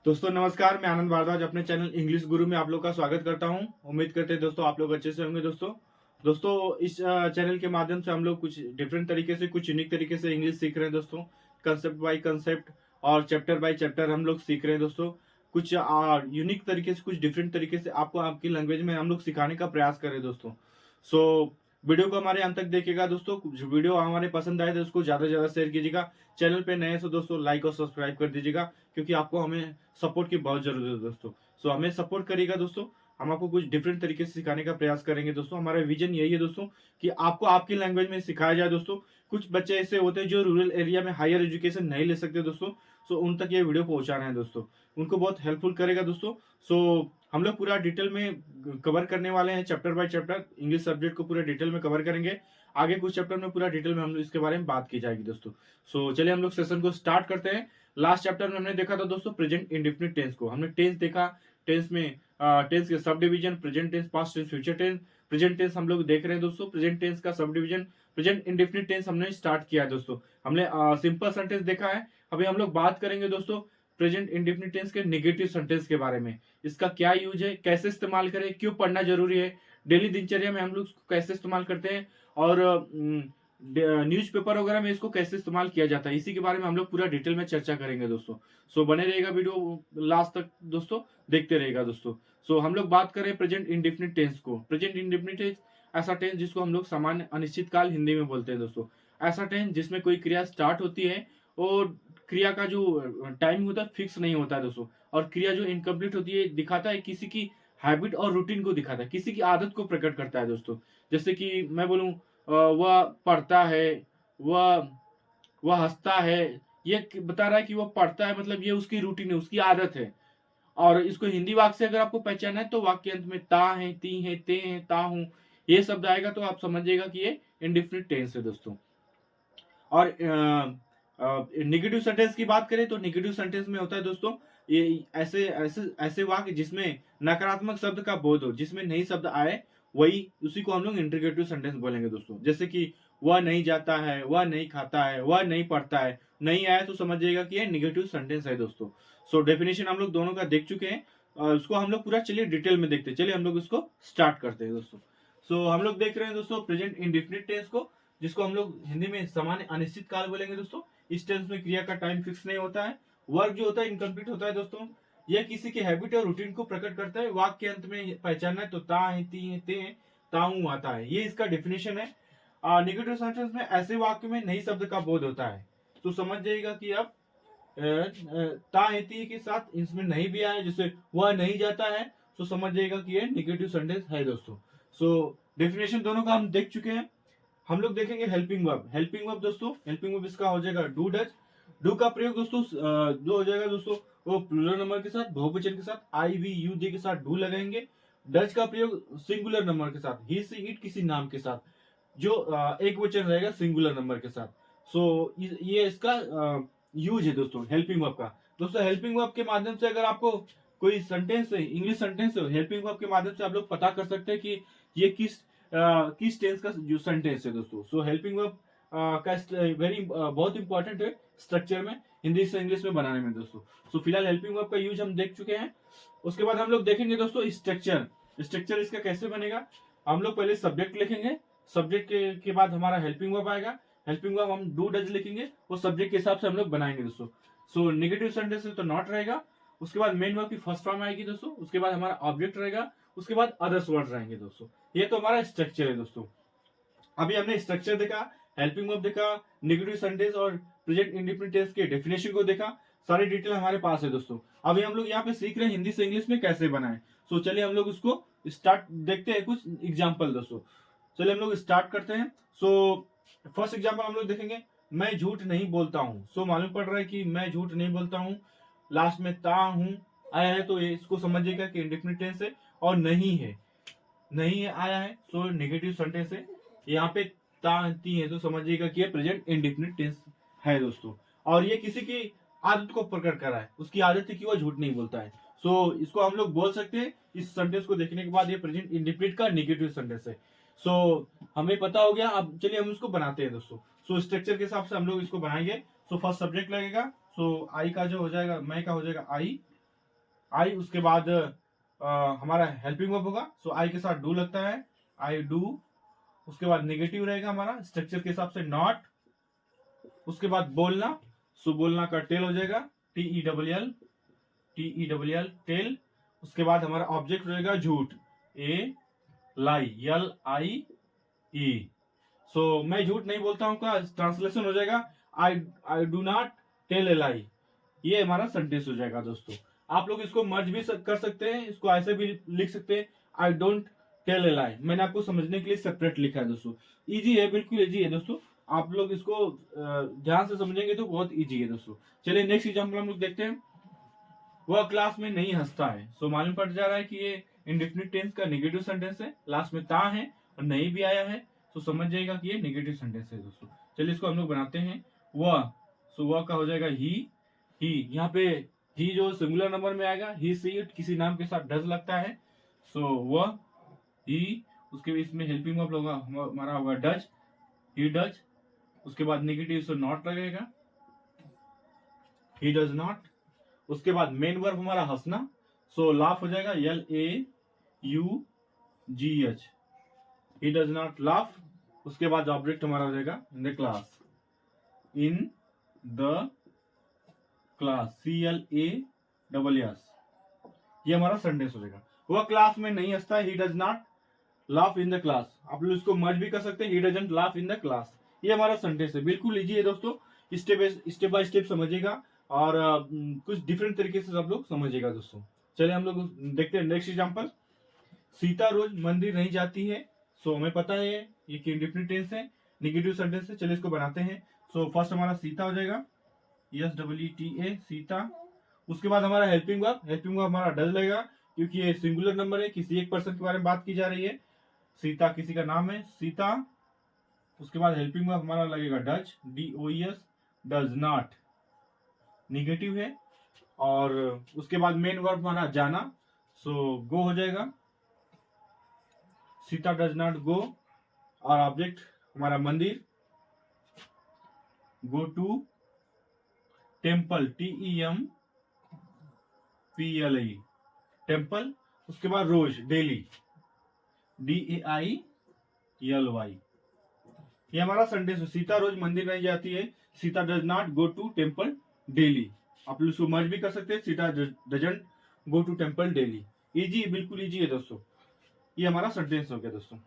दोस्तों नमस्कार, मैं आनंद भारद्वाज अपने चैनल इंग्लिश गुरु में आप लोग का स्वागत करता हूं। उम्मीद करते हैं दोस्तों आप लोग अच्छे से होंगे। दोस्तों इस चैनल के माध्यम से हम लोग कुछ डिफरेंट तरीके से, कुछ यूनिक तरीके से इंग्लिश सीख रहे हैं दोस्तों। कंसेप्ट बाय कंसेप्ट और चैप्टर बाय चैप्टर हम लोग सीख रहे हैं दोस्तों। कुछ यूनिक तरीके से, कुछ डिफरेंट तरीके से आपको आपकी लैंग्वेज में हम लोग सिखाने का प्रयास कर रहे हैं दोस्तों। सो वीडियो को हमारे अंत तक देखिएगा दोस्तों। कुछ वीडियो हमारे पसंद आए तो उसको ज्यादा से ज्यादा शेयर कीजिएगा। चैनल पे नए से दोस्तों लाइक और सब्सक्राइब कर दीजिएगा, क्योंकि आपको हमें सपोर्ट की बहुत जरूरत है दोस्तों। सो हमें सपोर्ट करिएगा दोस्तों। हम आपको कुछ डिफरेंट तरीके से सिखाने का प्रयास करेंगे दोस्तों। हमारा विजन यही है दोस्तों कि आपको आपकी लैंग्वेज में सिखाया जाए दोस्तों। कुछ बच्चे ऐसे होते हैं जो रूरल एरिया में हायर एजुकेशन नहीं ले सकते दोस्तों। सो उन तक ये वीडियो पहुंचाना है दोस्तों। उनको बहुत हेल्पफुल करेगा दोस्तों। सो हम लोग पूरा डिटेल में कवर करने वाले हैं, chapter by chapter English subject को पूरे डिटेल में कवर करेंगे। आगे कुछ चैप्टर में पूरा डिटेल में हम लोग इसके बारे में बात की जाएगी दोस्तों। सो चलिए हम लोग सेशन को स्टार्ट करते हैं। लास्ट चैप्टर में हमने देखा था दोस्तों प्रेजेंट इंडेफिनिट टेंस को। हमने टेंस देखा। टेंस में टेंस के subdivision, present tense, past tense, future tense. Present tense हम लोग देख रहे हैं दोस्तों। प्रेजेंट टेंस का subdivision present indefinite tense हमने स्टार्ट किया है दोस्तों। हमने सिंपल सेंटेंस देखा है। अभी हम लोग बात करेंगे दोस्तों प्रेजेंट इंडेफिनिट टेंस के नेगेटिव सेंटेंस के बारे में। इसका क्या यूज है, कैसे इस्तेमाल करें, क्यों पढ़ना जरूरी है, डेली दिनचर्या में हम लोग इसको कैसे इस्तेमाल करते हैं, और न्यूज़पेपर वगैरह में इसको कैसे इस्तेमाल किया जाता है, इसी के बारे में हम लोग पूरा डिटेल में चर्चा करेंगे दोस्तों। सो बने रहेगा वीडियो लास्ट तक दोस्तों, देखते रहेगा दोस्तों। सो हम लोग बात करें प्रेजेंट इंडेफिनिट टेंस को। प्रेजेंट इंडेफिनिट टेंस ऐसा टेंस जिसको हम लोग सामान्य अनिश्चित काल हिंदी में बोलते हैं दोस्तों। ऐसा टेंस जिसमें कोई क्रिया स्टार्ट होती है और क्रिया का जो टाइम होता है फिक्स नहीं होता है दोस्तों, और क्रिया जो इनकम्प्लीट होती है दिखाता है किसी की हैबिट और रूटीन को दिखाता है, किसी की आदत को प्रकट करता है दोस्तों। जैसे कि मैं बोलूं वह पढ़ता है, वह वह हंसता है, ये बता रहा है कि वह पढ़ता है, मतलब ये उसकी रूटीन है, उसकी आदत है। और इसको हिंदी वाक्य से अगर आपको पहचाना है तो वाक्य अंत में ता है, ती है, ते है, ता हूं, ये शब्द आएगा तो आप समझिएगा कि ये इंडेफिनिट टेंस है दोस्तों। और निगेटिव सेंटेंस की बात करें तो निगेटिव सेंटेंस में होता है दोस्तों ये ऐसे ऐसे ऐसे वाक्य जिसमें नकारात्मक शब्द का बोध हो, जिसमें नई शब्द आए, वही उसी को हम लोग इंटरगेटिव सेंटेंस बोलेंगे दोस्तों। जैसे कि वह नहीं जाता है, वह नहीं खाता है, वह नहीं पढ़ता है, नहीं आया तो समझिएगा कि ये निगेटिव सेंटेंस है दोस्तों। सो डेफिनेशन हम लोग दोनों का देख चुके हैं, और उसको हम लोग पूरा चलिए डिटेल में देखते हैं। चलिए हम लोग इसको स्टार्ट करते हैं दोस्तों। सो हम लोग देख रहे हैं दोस्तों प्रेजेंट इंडेफिनिट टेंस को, जिसको हम लोग हिंदी में सामान्य अनिश्चित काल बोलेंगे दोस्तों। इस टेंस में क्रिया का टाइम फिक्स नहीं होता है, वर्क जो होता है इनकम्प्लीट होता है दोस्तों। यह किसी की हैबिट और रूटीन को प्रकट करता है। वाक्य के अंत में पहचानना है तो ता है, ती है, ते है, ताऊ आता है, ये इसका डेफिनेशन है। निगेटिव सेंटेंस में ऐसे वाक्य में नई शब्द का बोध होता है, तो समझ जाइएगा कि अब ता है, ती के साथ इसमें नहीं भी आया, जैसे वह नहीं जाता है, तो समझ जाइएगा कि ये निगेटिव सेंटेंस है दोस्तों। सो डेफिनेशन दोनों का हम देख चुके हैं। हम लोग देखेंगे हेल्पिंग वर्ब। हेल्पिंग वर्ब दोस्तों, हेल्पिंग वर्ब इसका हो जाएगा डू डज। डू का प्रयोग दोस्तों जो हो जाएगा दोस्तों वो प्लूरल नंबर के साथ, बहुवचन के साथ, आई वी यू दे के साथ डू लगाएंगे। डज का प्रयोग सिंगुलर नंबर के साथ, ही सी इट किसी नाम के साथ, जो एक वचन रहेगा सिंगुलर नंबर के साथ। सो ये इसका यूज है दोस्तों हेल्पिंग वर्ब का। दोस्तों हेल्पिंग वर्ब के माध्यम से अगर आपको कोई सेंटेंस है, इंग्लिश सेंटेंस है, हेल्पिंग वर्ब के माध्यम से आप लोग पता कर सकते हैं कि ये किस टेंस का जो सेंटेंस है दोस्तों। सो हेल्पिंग वर्ब का वेरी बहुत इंपॉर्टेंट है स्ट्रक्चर में, हिंदी से इंग्लिश में बनाने में दोस्तों। सो फिलहाल हेल्पिंग वर्ब का यूज हम देख चुके हैं। उसके बाद हम लोग देखेंगे दोस्तों स्ट्रक्चर। स्ट्रक्चर इसका कैसे बनेगा। हम लोग पहले सब्जेक्ट लिखेंगे, सब्जेक्ट के बाद हमारा हेल्पिंग वर्ब आएगा। हेल्पिंग वर्ब हम डू डज लिखेंगे, वो सब्जेक्ट के हिसाब से हम लोग बनाएंगे दोस्तों। सो नेगेटिव सेंटेंस तो नॉट रहेगा। उसके बाद मेन वर्ब की फर्स्ट फॉर्म आएगी दोस्तों। उसके बाद हमारा ऑब्जेक्ट रहेगा। उसके बाद अदर्स वर्ड रहेंगे दोस्तों। ये तो हमारा स्ट्रक्चर है दोस्तों। अभी हमने स्ट्रक्चर देखा, हेल्पिंग वर्ब देखा, नेगेटिव सेंटेंस और प्रेजेंट इंडेफिनिट टेंस के डेफिनेशन को देखा। सारी डिटेल हमारे पास है दोस्तों। अभी हम लोग यहाँ पे सीख रहे हैं हिंदी से इंग्लिश में कैसे बनाएं। सो चलिए हम लोग उसको स्टार्ट देखते हैं, कुछ एग्जाम्पल दोस्तों। चलिए हम लोग स्टार्ट करते हैं। सो फर्स्ट एग्जाम्पल हम लोग देखेंगे, मैं झूठ नहीं बोलता हूँ। सो मालूम पड़ रहा है कि मैं झूठ नहीं बोलता हूँ, लास्ट में ता हूँ आया है, तो इसको समझिएगा कि इंडेफिनिट टेंस है। और नहीं है, नहीं आया है, सो नेगेटिव सेंटेंस है। यहाँ पे ती है तो समझिएगा कि ये प्रेजेंट इंडेफिनिट टेंस है दोस्तों। और ये किसी की आदत को प्रकट कर रहा है, उसकी आदत है कि वह झूठ नहीं बोलता है। सो इसको हम लोग बोल सकते हैं इस सेंटेंस को देखने के बाद ये प्रेजेंट इंडेफिनिट का नेगेटिव सेंटेंस है। सो हमें पता हो गया। अब चलिए हम इसको बनाते हैं दोस्तों। सो स्ट्रक्चर के हिसाब से हम लोग इसको बनाएंगे। सो फर्स्ट सब्जेक्ट लगेगा। सो आई का जो हो जाएगा, मैं का हो जाएगा आई, आई, उसके बाद हमारा हेल्पिंग वर्ब होगा, सो आई के साथ डू लगता है, आई डू। उसके बाद नेगेटिव रहेगा हमारा स्ट्रक्चर के हिसाब से नॉट। उसके बाद बोलना, सो बोलना का टेल हो जाएगा, TELL, टेल। उसके बाद हमारा ऑब्जेक्ट रहेगा झूठ, ए लाई, LIE। सो मैं झूठ नहीं बोलता हूँ का ट्रांसलेशन हो जाएगा I do not tell a lie. ये हमारा सेंटेंस हो जाएगा दोस्तों। आप लोग इसको मर्ज भी कर सकते हैं, इसको ऐसे भी लिख सकते हैं, आई डोंट टेल ए लाई। मैंने आपको समझने के लिए सेपरेट लिखा है दोस्तों। इजी है, बिल्कुल इजी है दोस्तों। आप लोग इसको ध्यान से समझेंगे तो बहुत इजी है दोस्तों। चलिए नेक्स्ट एग्जाम्पल हम लोग देखते हैं। वह क्लास में नहीं हंसता है। सो मालूम पड़ जा रहा है कि ये इंडेफिनिट टेंस का नेगेटिव सेंटेंस है, लास्ट में ता है और नहीं भी आया है, तो समझ जाएगा कि ये नेगेटिव सेंटेंस है दोस्तों। चलिए इसको हम लोग बनाते हैं। वह, सो वह का हो जाएगा ही। यहाँ पे ही जो सिंगुलर नंबर में आएगा, ही से किसी नाम के साथ डज लगता है, सो वह ही। उसके इसमें हेल्पिंग वर्ब होगा हमारा होगा डज, ही डज। उसके बाद नेगेटिव से नॉट लगेगा, ही डज नॉट। उसके बाद मेन वर्ब हमारा हंसना, सो लाफ हो जाएगा, LAUGH, he does not laugh. उसके बाद ऑब्जेक्ट हमारा हो जाएगा in the class, in the class, CLASS। ये हमारा सेंटेंस हो जाएगा। वह क्लास में नहीं हंसता है, he does not laugh in the class. आप लोग इसको मर्ज भी कर सकते हैं, he doesn't laugh in the class. ये हमारा सेंटेंस है, बिल्कुल इजी है दोस्तों। स्टेप बाय स्टेप समझिएगा और कुछ डिफरेंट तरीके से सब लोग समझिएगा दोस्तों। चलिए हम लोग देखते हैं नेक्स्ट एग्जांपल। सीता रोज मंदिर नहीं जाती है। सो हमें पता है ये कि इंडेफिनिट टेंस है, नेगेटिव सेंटेंस है। चलिए इसको बनाते हैं। सो फर्स्ट हमारा सीता हो जाएगा, SEETA, सीता। उसके बाद हमारा हेल्पिंग वर्ब हमारा डज लगेगा, क्योंकि ये सिंगुलर नंबर है, किसी एक पर्सन के बारे में बात की जा रही है। सीता किसी का नाम है, सीता। उसके बाद हेल्पिंग वर्ब हमारा लगेगा does, DOES, does not, negative है। और उसके बाद मेन वर्ब हमारा जाना, सो गो हो जाएगा, सीता डज नॉट गो। और ऑब्जेक्ट हमारा मंदिर, go to temple, TEMPLE, temple. उसके बाद रोज, डेली, DAILY। ये हमारा सेंटेंस है। सीता रोज मंदिर नहीं जाती है, Sita does not go to temple daily. आप लोग इसको मर्ज भी कर सकते हैं, Sita doesn't go to temple daily. Easy, बिल्कुल इजी है दोस्तों। ये हमारा सेंटेंस हो गया दोस्तों।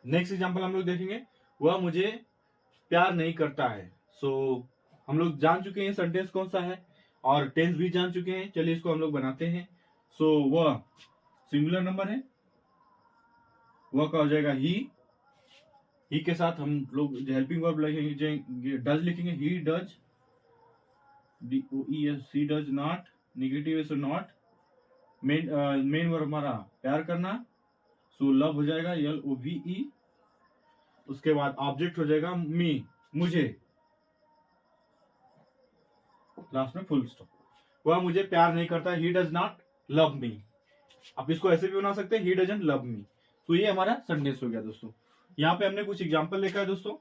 नेक्स्ट एग्जांपल हम लोग देखेंगे। वह मुझे प्यार नहीं करता है। सो हम लोग जान चुके हैं सेंटेंस कौन सा है और टेंस भी जान चुके हैं। चलिए इसको हम लोग बनाते हैं। सो वह सिंगुलर नंबर है, वह का हो जाएगा ही के साथ हम लोग हेल्पिंग वर्ब लिखेंगे, डज लिखेंगे, he does, DOES, she does not, negative है सो नॉट। मेन वर्ब हमारा प्यार करना, सो लव हो जाएगा, LOVE। उसके बाद ऑब्जेक्ट हो जाएगा मी, मुझे, लास्ट में फुल स्टॉप। वह मुझे प्यार नहीं करता, he does not love me. आप इसको ऐसे भी बना सकते हैं, ही डजंट लव मी। तो ये हमारा सेंटेंस हो गया दोस्तों। यहाँ पे हमने कुछ एग्जाम्पल लिखा है दोस्तों।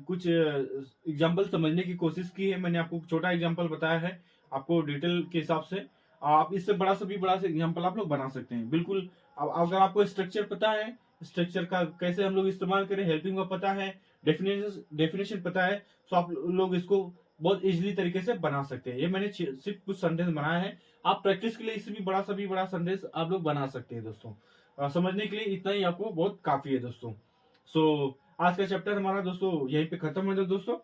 कुछ एग्जाम्पल समझने की कोशिश की है। मैंने आपको छोटा एग्जाम्पल बताया है, आपको डिटेल के हिसाब से। आप इससे बड़ा से भी बड़ा से एग्जाम्पल आप लोग बना सकते हैं बिल्कुल। अगर आपको स्ट्रक्चर पता है, स्ट्रक्चर का कैसे हम लोग इस्तेमाल करें, हेल्पिंग वर्ब पता है, डेफिनेशन पता है, तो आप लोग इसको बहुत इजीली तरीके से बना सकते हैं। ये मैंने सिर्फ कुछ सेंटेंस बनाया है। आप प्रैक्टिस के लिए इससे भी बड़ा सेंटेंस आप लोग बना सकते हैं दोस्तों। समझने के लिए इतना ही आपको बहुत काफी है दोस्तों। सो आज का चैप्टर हमारा दोस्तों यहीं पे खत्म हो जाए दोस्तों।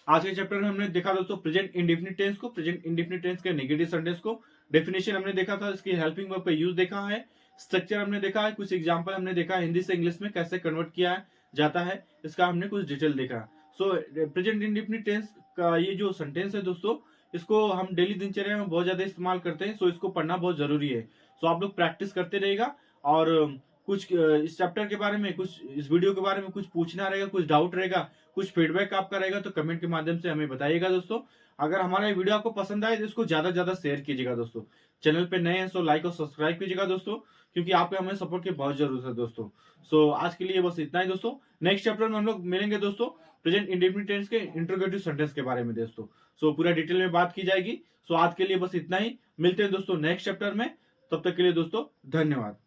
आज के चैप्टर में हमने देखा दोस्तों प्रेजेंट इंडेफिनिट टेंस को, प्रेजेंट इंडेफिनिट टेंस के नेगेटिव सेंटेंस को, डेफिनेशन हमने देखा था, इसकी हेल्पिंग वर्ब पे यूज देखा है, स्ट्रक्चर हमने देखा है, कुछ एग्जांपल हमने देखा है, हिंदी से इंग्लिश में कैसे कन्वर्ट किया जाता है इसका हमने कुछ डिटेल देखा। सो प्रेजेंट इंडेफिनिट टेंस का ये जो सेंटेंस है दोस्तों, इसको हम डेली दिनचर्या में बहुत ज्यादा इस्तेमाल करते हैं। सो इसको पढ़ना बहुत जरूरी है। सो आप लोग प्रैक्टिस करते रहेगा और कुछ इस चैप्टर के बारे में, कुछ इस वीडियो के बारे में कुछ पूछना रहेगा, कुछ डाउट रहेगा, कुछ फीडबैक आपका रहेगा तो कमेंट के माध्यम से हमें बताइएगा दोस्तों। अगर हमारा ये वीडियो आपको पसंद आए तो इसको ज्यादा से ज्यादा शेयर कीजिएगा दोस्तों। चैनल पे नए हैं सो लाइक और सब्सक्राइब कीजिएगा दोस्तों, क्योंकि आपके हमें सपोर्ट की बहुत जरूरत है दोस्तों। सो आज के लिए बस इतना ही दोस्तों। नेक्स्ट चैप्टर में हम लोग मिलेंगे दोस्तों प्रेजेंट इंडेफिनिट टेंस के इंटरोगेटिव सेंटेंस के बारे में दोस्तों। सो पूरा डिटेल में बात की जाएगी। सो आज के लिए बस इतना ही, मिलते हैं दोस्तों नेक्स्ट चैप्टर में। तब तक के लिए दोस्तों धन्यवाद।